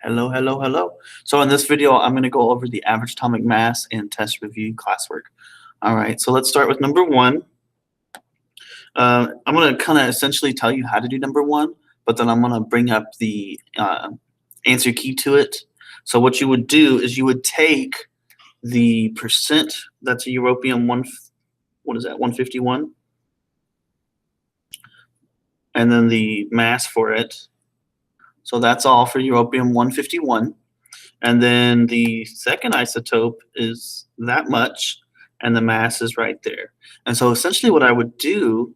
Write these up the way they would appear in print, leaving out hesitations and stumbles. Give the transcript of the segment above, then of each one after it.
Hello, hello, hello. So in this video, I'm going to go over the average atomic mass and test review classwork. All right, so let's start with number one. I'm going to kind of essentially tell you how to do number one, but then I'm going to bring up the answer key to it. So what you would do is you would take the percent, that's a europium 151, and then the mass for it. So that's all for europium 151. And then the second isotope is that much, and the mass is right there. And so essentially what I would do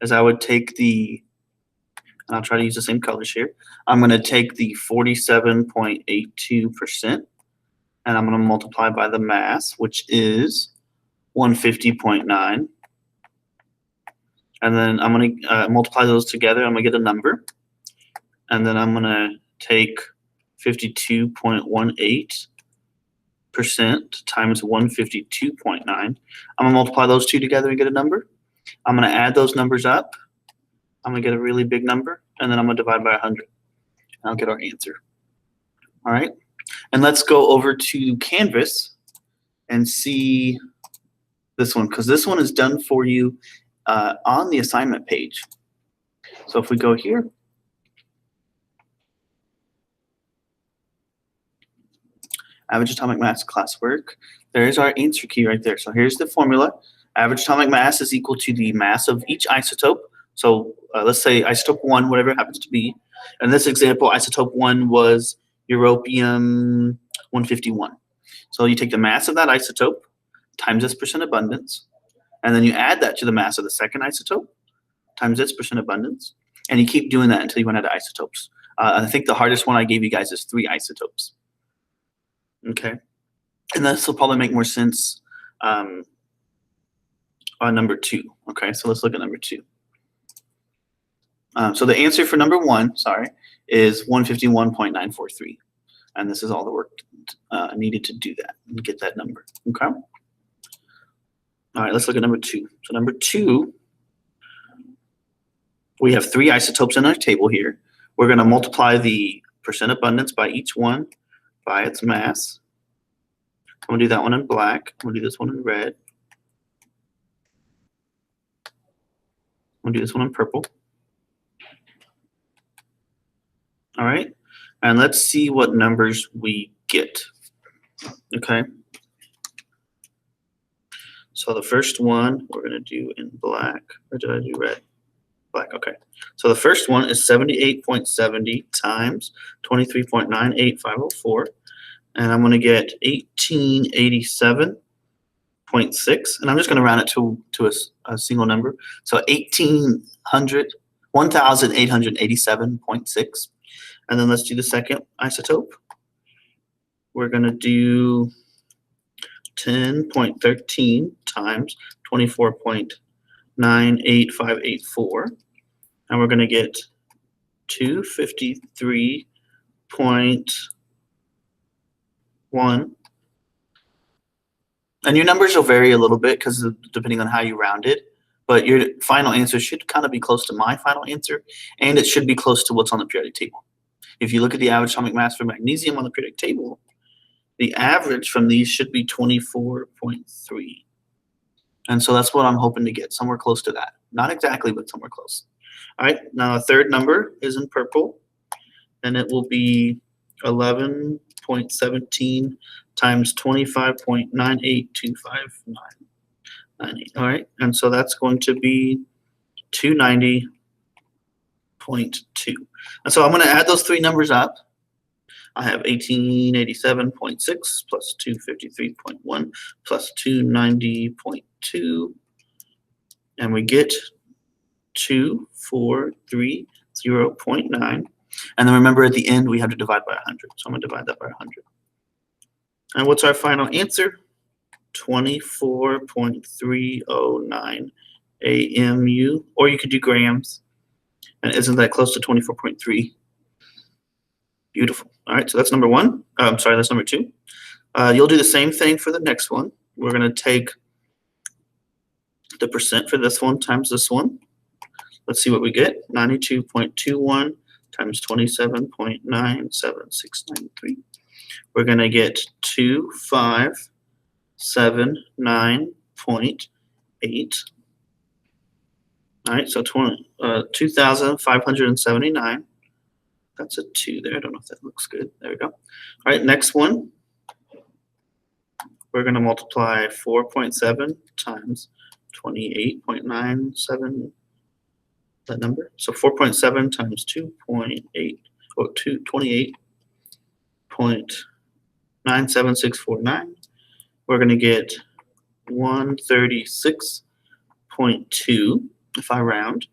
is I would take the, and I'll try to use the same colors here, I'm going to take the 47.82%, and I'm going to multiply by the mass, which is 150.9. And then I'm going to multiply those together. I'm going to get a number. And then I'm going to take 52.18% times 152.9. I'm going to multiply those two together and get a number. I'm going to add those numbers up. I'm going to get a really big number, and then I'm going to divide by 100. And I'll get our answer. All right, and let's go over to Canvas and see this one, because this one is done for you on the assignment page. So if we go here, average atomic mass classwork, there's our answer key right there. So here's the formula. Average atomic mass is equal to the mass of each isotope. So let's say isotope 1, whatever it happens to be. In this example, isotope 1 was europium 151. So you take the mass of that isotope times its percent abundance, and then you add that to the mass of the second isotope times its percent abundance, and you keep doing that until you run out of isotopes. I think the hardest one I gave you guys is 3 isotopes. Okay, and this will probably make more sense on number 2. Okay, so let's look at number 2. So the answer for number 1, is 151.943, and this is all the work needed to do that and get that number. Okay. All right, let's look at number 2. So number 2, we have 3 isotopes in our table here. We're going to multiply the percent abundance by each one by its mass. I'm going to do that one in black. I'm going to do this one in red. I'm going to do this one in purple. All right, and let's see what numbers we get. Okay. So the first one we're going to do in black, or did I do red? Black, okay. So the first one is 78.70 times 23.98504. And I'm going to get 1887.6, and I'm just going to round it to a single number. So 1887.6. And then let's do the second isotope. We're going to do 10.13 times 24.98584, and we're going to get 253.1. And your numbers will vary a little bit because depending on how you round it, but your final answer should kind of be close to my final answer, and it should be close to what's on the periodic table. If you look at the average atomic mass for magnesium on the periodic table, the average from these should be 24.3. And so that's what I'm hoping to get, somewhere close to that. Not exactly, but somewhere close. All right, now the third number is in purple, and it will be 11.17 times 25.9825998. All right, and so that's going to be 290.2. And so I'm going to add those 3 numbers up. I have 1887.6 plus 253.1 plus 290.2, and we get 2430.9. And then remember, at the end we have to divide by 100. So I'm going to divide that by 100. And what's our final answer? 24.309 AMU, or you could do grams. And isn't that close to 24.3? Beautiful. All right, so that's number 1. That's number 2. You'll do the same thing for the next one. We're going to take the percent for this one times this one. Let's see what we get. 92.21 times 27.97693. We're going to get 2579.8. All right, so 2,579. That's a 2 there. I don't know if that looks good. There we go. All right, next one. We're going to multiply 4.7 times 28.97, that number. So 4.7 times 2.8, or 28.97649. We're going to get 136.2 if I round.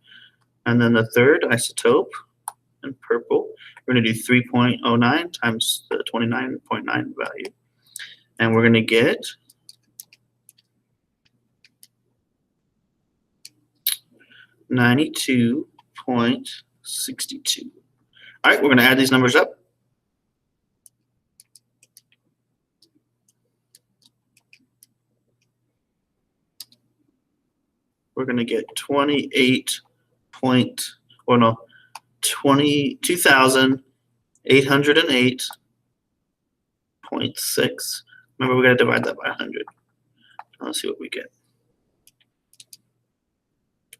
And then the third isotope in purple, we're going to do 3.09 times the 29.9 value. And we're going to get 92.62. All right, we're going to add these numbers up. We're going to get 2,808.6. Remember, we got to divide that by 100. Let's see what we get.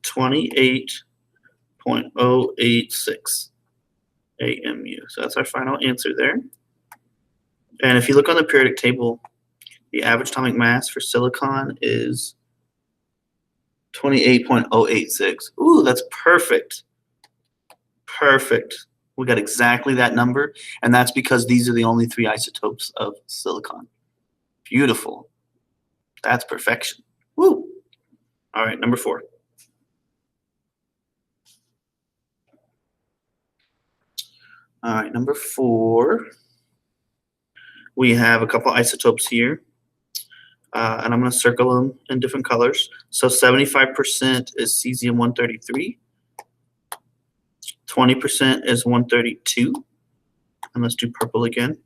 28.086 AMU. So that's our final answer there. And if you look on the periodic table, the average atomic mass for silicon is 28.086. Ooh, that's perfect. Perfect. We got exactly that number, and that's because these are the only 3 isotopes of silicon. Beautiful. That's perfection. Woo. All right, number 4. All right, number 4. We have a couple isotopes here, and I'm going to circle them in different colors. So 75% is cesium-133. 20% is 132. And let's do purple again.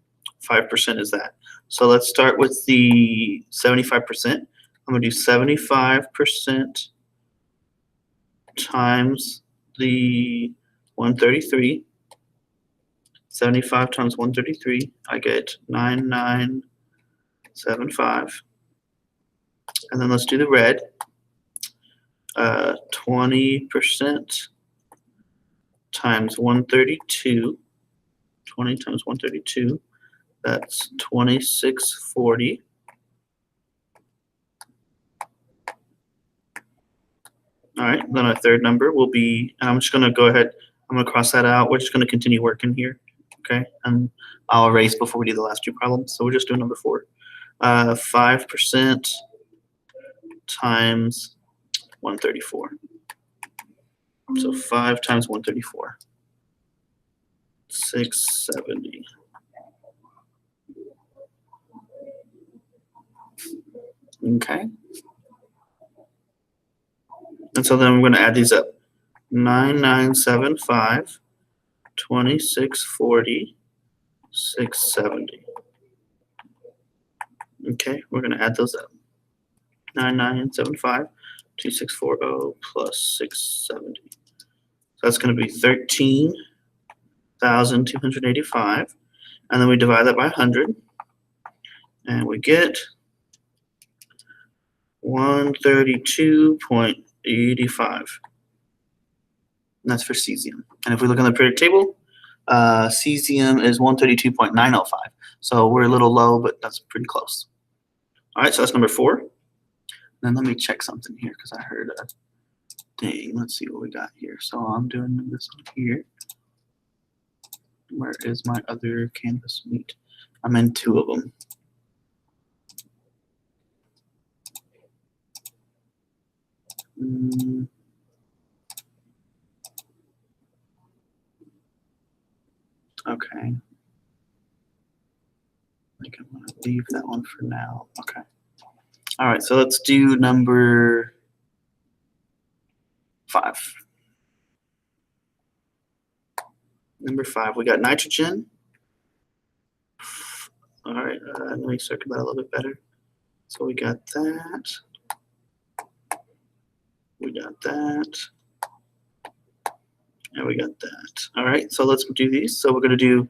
5% is that. So let's start with the 75%. I'm going to do 75% times the 133. 75 times 133, I get 9975. And then let's do the red. 20% times 132. 20 times 132. That's 2640. All right, then our third number will be, and I'm just going to go ahead, I'm going to cross that out. We're just going to continue working here. Okay, and I'll erase before we do the last 2 problems. So we're just doing number 4. 5% times 134. So 5 times 134. 670. Okay. And so then we're going to add these up. 9975, 2640, 670. Okay, we're going to add those up. 9975, 2640 plus 670. So that's going to be 13,285. And then we divide that by 100. And we get 132.85. And that's for cesium. And if we look on the periodic table, cesium is 132.905. So we're a little low, but that's pretty close. All right, so that's number 4. Then let me check something here because I heard a ding. Let's see what we got here. So I'm doing this one here. Where is my other Canvas meet? I'm in 2 of them. Okay. I think I'm going to leave that one for now. Okay. All right, so let's do number 5. Number 5, we got nitrogen. All right, let me circle that a little bit better. So we got that. We got that. And we got that. All right, so let's do these. So we're going to do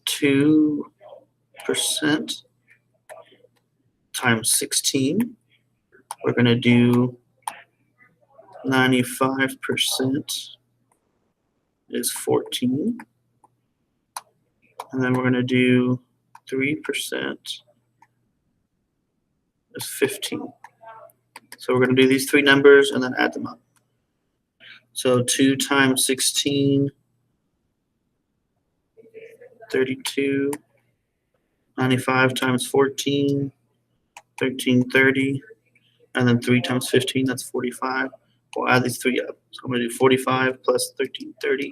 2% times 16. We're going to do 95% is 14. And then we're going to do 3% is 15. So we're going to do these three numbers and then add them up. So 2 times 16, 32. 95 times 14, 1330. And then 3 times 15, that's 45. We'll add these three up. So I'm going to do 45 plus 1330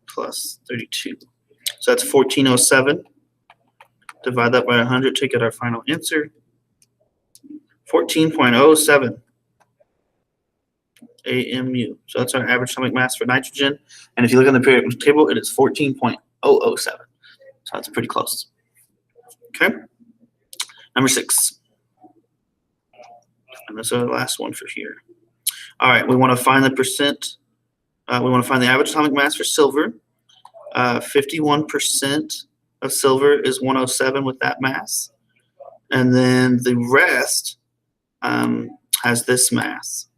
plus 32. So that's 1407. Divide that by 100 to get our final answer. 14.07 AMU. So that's our average atomic mass for nitrogen. And if you look on the periodic table, it is 14.007. So that's pretty close. Okay. Number 6. And this is the last one for here. All right, we want to find the percent. We want to find the average atomic mass for silver. 51% of silver is 107 with that mass. And then the rest has this mass,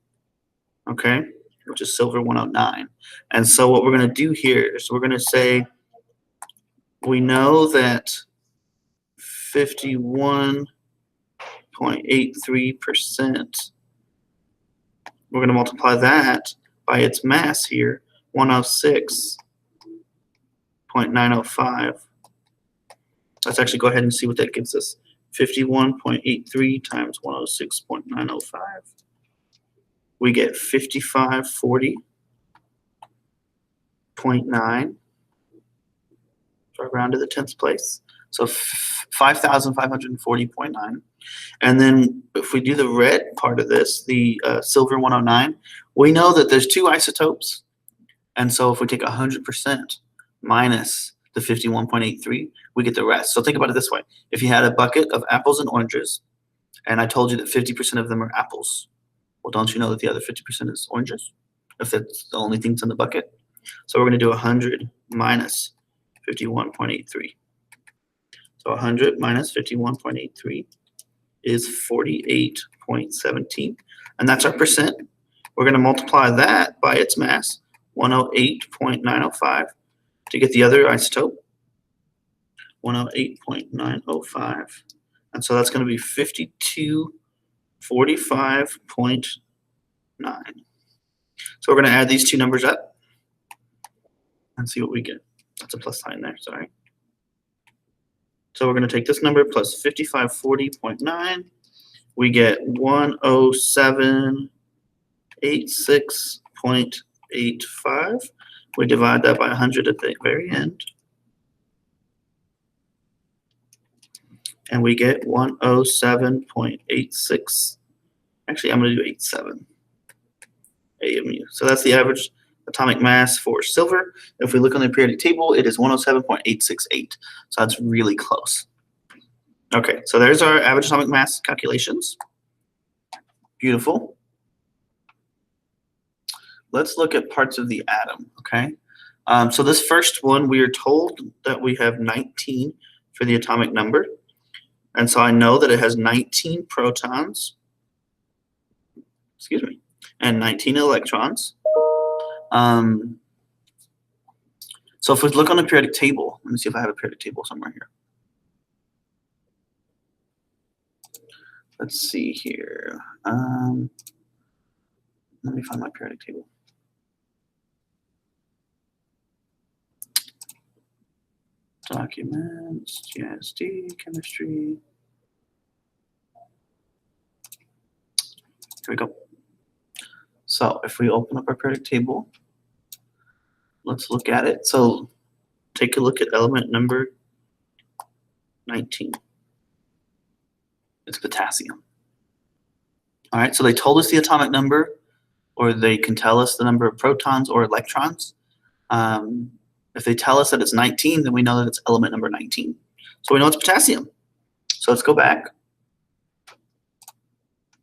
okay, which is silver 109. And so what we're going to do here is we're going to say we know that 51.83%, we're going to multiply that by its mass here, 106.905. Let's actually go ahead and see what that gives us. 51.83 times 106.905. We get 5540.9. So I round to the 10th place. So 5,540.9. And then if we do the red part of this, the silver 109, we know that there's two isotopes. And so if we take 100% minus the 51.83, we get the rest. So think about it this way. If you had a bucket of apples and oranges, and I told you that 50% of them are apples, well, don't you know that the other 50% is oranges, if that's the only things in the bucket? So we're going to do 100 minus 51.83. So 100 minus 51.83 is 48.17. And that's our percent. We're going to multiply that by its mass, 108.905, to get the other isotope, 108.905. And so that's going to be 5245.9. So we're going to add these two numbers up and see what we get. That's a plus sign there, sorry. So we're going to take this number plus 5540.9. We get 10786.85. We divide that by 100 at the very end. And we get 107.86. Actually, I'm going to do 87 AMU. So that's the average atomic mass for silver. If we look on the periodic table, it is 107.868. So that's really close. Okay, so there's our average atomic mass calculations. Beautiful. Let's look at parts of the atom, okay? So this first one, we are told that we have 19 for the atomic number. And so I know that it has 19 protons, and 19 electrons. So if we look on the periodic table, let me see if I have a periodic table somewhere here. Let's see here. Let me find my periodic table. Documents, GISD, chemistry. Here we go. So if we open up our periodic table, let's look at it. So take a look at element number 19. It's potassium. All right, so they told us the atomic number, or they can tell us the number of protons or electrons. If they tell us that it's 19, then we know that it's element number 19. So we know it's potassium. So let's go back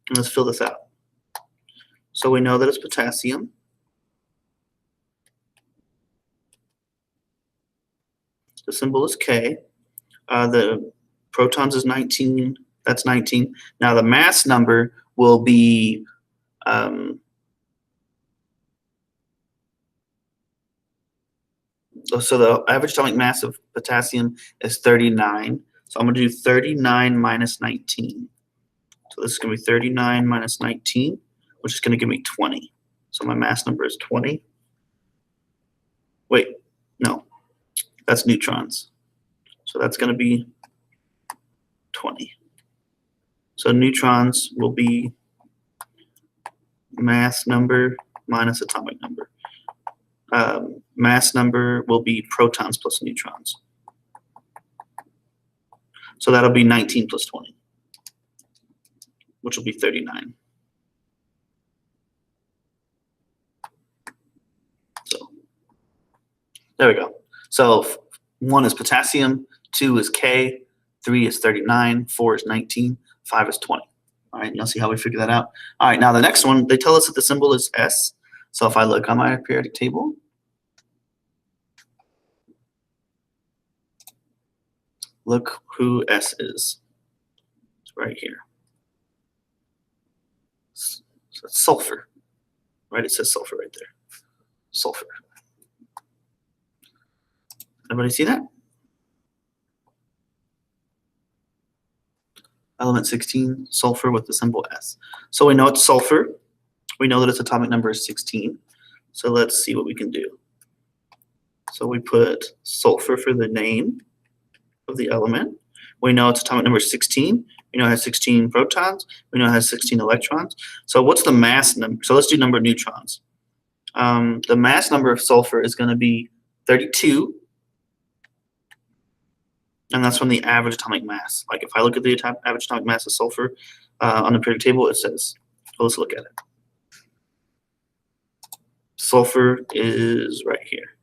and let's fill this out. So we know that it's potassium. The symbol is K. The protons is 19. That's 19. Now the mass number will be so the average atomic mass of potassium is 39. So I'm going to do 39 minus 19. So this is going to be 39 minus 19, which is going to give me 20. So my mass number is 20. Wait, no, that's neutrons. So that's going to be 20. So neutrons will be mass number minus atomic number. Mass number will be protons plus neutrons. So that'll be 19 plus 20, which will be 39. So there we go. So 1 is potassium, 2 is K, 3 is 39, 4 is 19, 5 is 20. All right, you'll see how we figure that out. All right, now the next one, they tell us that the symbol is S. So if I look on my periodic table, look who S is. It's right here. So it's sulfur, right? It says sulfur right there. Sulfur. Everybody see that? Element 16, sulfur with the symbol S. So we know it's sulfur. We know that its atomic number is 16. So let's see what we can do. So we put sulfur for the name of the element. We know its atomic number is 16. We know it has 16 protons. We know it has 16 electrons. So what's the mass number? So let's do number of neutrons. The mass number of sulfur is going to be 32. And that's from the average atomic mass. Like if I look at the average atomic mass of sulfur on the periodic table, it says, well, let's look at it. Sulfur is right here.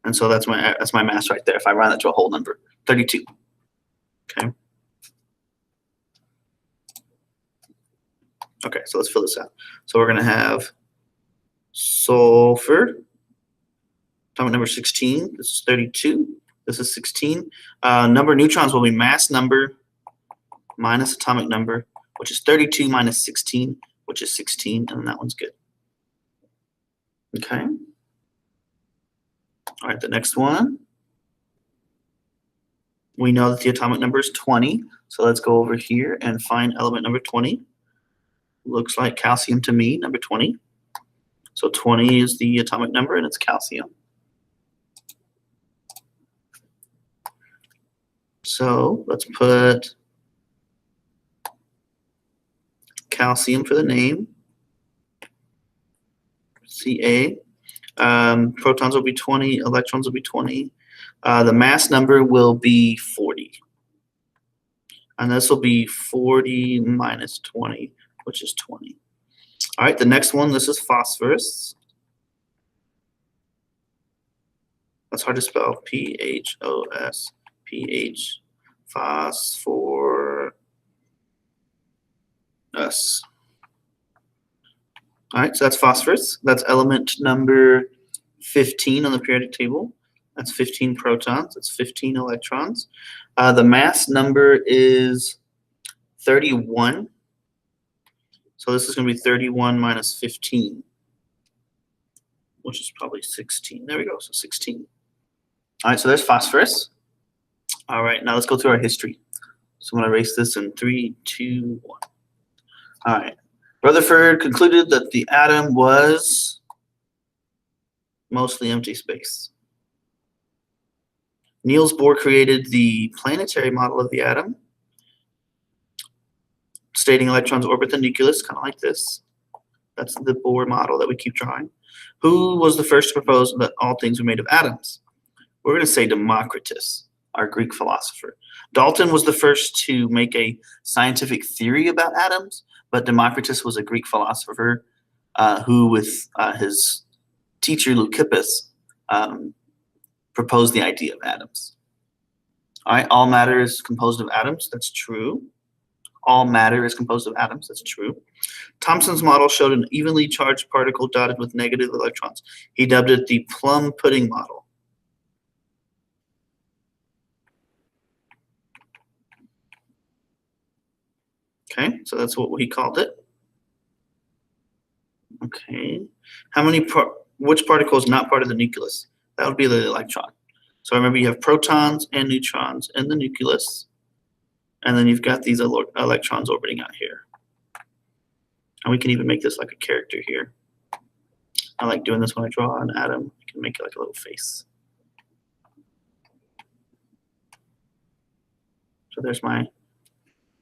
And so that's my mass right there. If I round that to a whole number, 32. Okay. Okay, so let's fill this out. So we're going to have sulfur, atomic number 16. This is 32. This is 16. Number of neutrons will be mass number minus atomic number, which is 32 minus 16, which is 16, and that one's good. Okay. All right, the next one. We know that the atomic number is 20, so let's go over here and find element number 20. Looks like calcium to me, number 20. So 20 is the atomic number, and it's calcium. So let's put calcium for the name, Ca. Protons will be 20, electrons will be 20. The mass number will be 40. And this will be 40 minus 20, which is 20. All right, the next one, this is phosphorus. That's hard to spell, P-H-O-S. pH, phosphorus. All right, so that's phosphorus. That's element number 15 on the periodic table. That's 15 protons. That's 15 electrons. The mass number is 31. So this is going to be 31 minus 15, which is probably 16. There we go, so 16. All right, so there's phosphorus. All right, now let's go through our history. So I'm going to erase this in 3, 2, 1. All right. Rutherford concluded that the atom was mostly empty space. Niels Bohr created the planetary model of the atom, stating electrons orbit the nucleus, kind of like this. That's the Bohr model that we keep drawing. Who was the first to propose that all things were made of atoms? We're going to say Democritus, our Greek philosopher. Dalton was the first to make a scientific theory about atoms, but Democritus was a Greek philosopher who, with his teacher Leucippus, proposed the idea of atoms. All right, all matter is composed of atoms. That's true. All matter is composed of atoms. That's true. Thomson's model showed an evenly charged particle dotted with negative electrons. He dubbed it the plum pudding model. Okay, so that's what he called it. Okay, which particle is not part of the nucleus? That would be the electron. So remember, you have protons and neutrons in the nucleus, and then you've got these electrons orbiting out here. And we can even make this like a character here. I like doing this when I draw an atom. I can make it like a little face. So there's my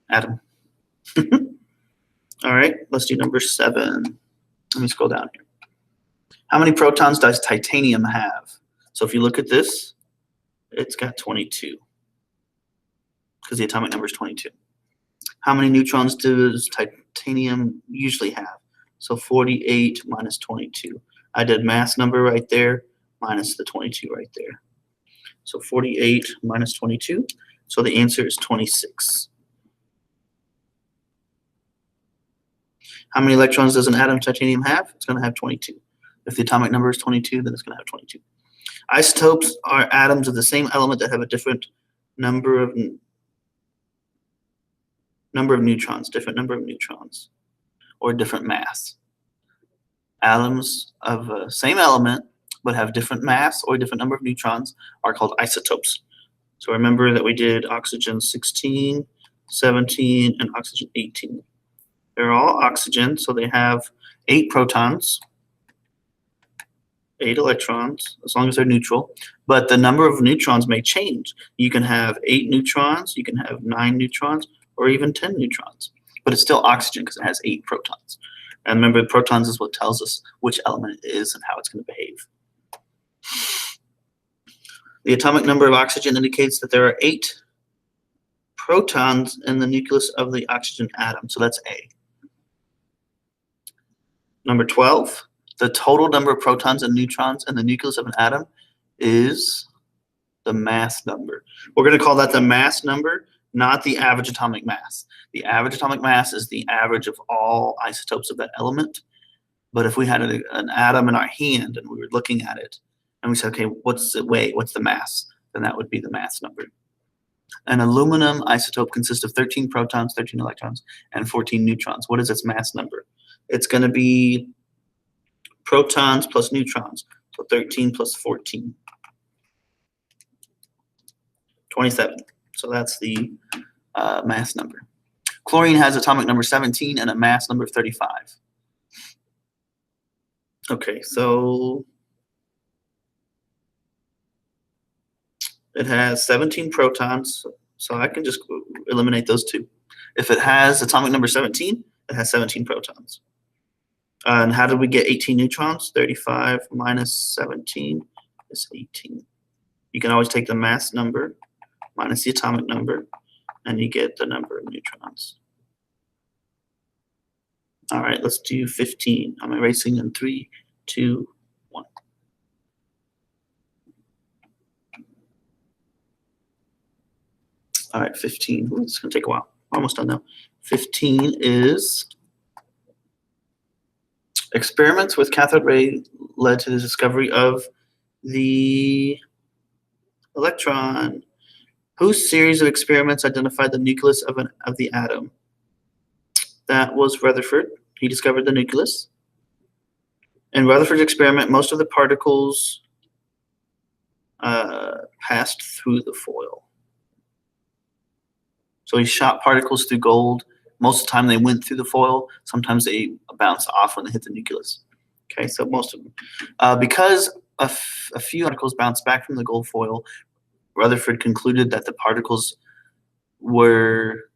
atom. All right, let's do number 7. Let me scroll down here. How many protons does titanium have? So if you look at this, it's got 22 because the atomic number is 22. How many neutrons does titanium usually have? So 48 minus 22. I did mass number right there minus the 22 right there. So 48 minus 22. So the answer is 26. How many electrons does an atom of titanium have? It's going to have 22. If the atomic number is 22, then it's going to have 22. Isotopes are atoms of the same element that have a different number of neutrons, or different mass. Atoms of the same element but have different mass or different number of neutrons are called isotopes. So remember that we did oxygen 16, 17, and oxygen 18. They're all oxygen, so they have 8 protons, 8 electrons, as long as they're neutral. But the number of neutrons may change. You can have 8 neutrons, you can have 9 neutrons, or even 10 neutrons. But it's still oxygen because it has 8 protons. And remember, protons is what tells us which element it is and how it's going to behave. The atomic number of oxygen indicates that there are 8 protons in the nucleus of the oxygen atom. So that's A. Number 12, the total number of protons and neutrons in the nucleus of an atom is the mass number. We're going to call that the mass number, not the average atomic mass. The average atomic mass is the average of all isotopes of that element. But if we had an atom in our hand and we were looking at it and we said, okay, what's it weigh? What's the mass? Then that would be the mass number. An aluminum isotope consists of 13 protons, 13 electrons, and 14 neutrons. What is its mass number? It's going to be protons plus neutrons. So 13 plus 14. 27. So that's the mass number. Chlorine has atomic number 17 and a mass number of 35. Okay, so it has 17 protons, so I can just eliminate those 2. If it has atomic number 17, it has 17 protons. And how did we get 18 neutrons? 35 minus 17 is 18. You can always take the mass number minus the atomic number, and you get the number of neutrons. All right, let's do 15. I'm erasing in 3, 2, 1. All right, 15. Ooh, it's going to take a while. We're almost done now. 15 is experiments with cathode ray led to the discovery of the electron. Whose series of experiments identified the nucleus of the atom? That was Rutherford. He discovered the nucleus. In Rutherford's experiment, most of the particles passed through the foil. So he shot particles through gold. Most of the time they went through the foil. Sometimes they bounce off when they hit the nucleus. Okay, so most of them. Because a few particles bounced back from the gold foil, Rutherford concluded that the particles were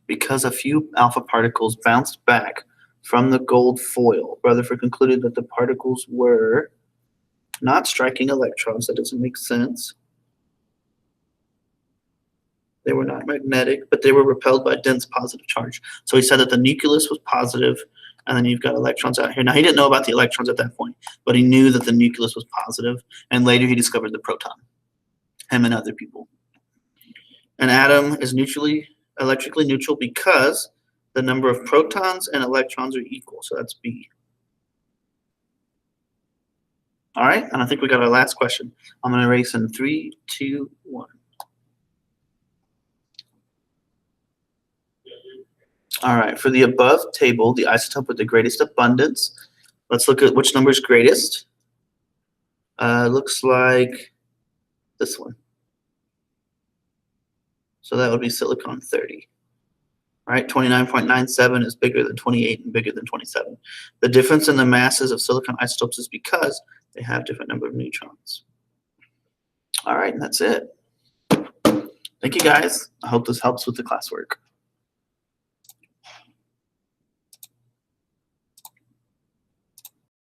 because a few alpha particles bounced back from the gold foil, Rutherford concluded that the particles were not striking electrons. That doesn't make sense. They were not magnetic, but they were repelled by dense positive charge. So he said that the nucleus was positive, and then you've got electrons out here. Now, he didn't know about the electrons at that point, but he knew that the nucleus was positive, and later he discovered the proton, him and other people. An atom is electrically neutral because the number of protons and electrons are equal. So that's B. All right, and I think we got our last question. I'm going to erase in 3, 2, 1. All right, for the above table, the isotope with the greatest abundance, let's look at which number is greatest. Looks like this one. So that would be silicon 30. Right, 29.97 is bigger than 28 and bigger than 27. The difference in the masses of silicon isotopes is because they have different number of neutrons. All right, and that's it. Thank you guys. I hope this helps with the classwork.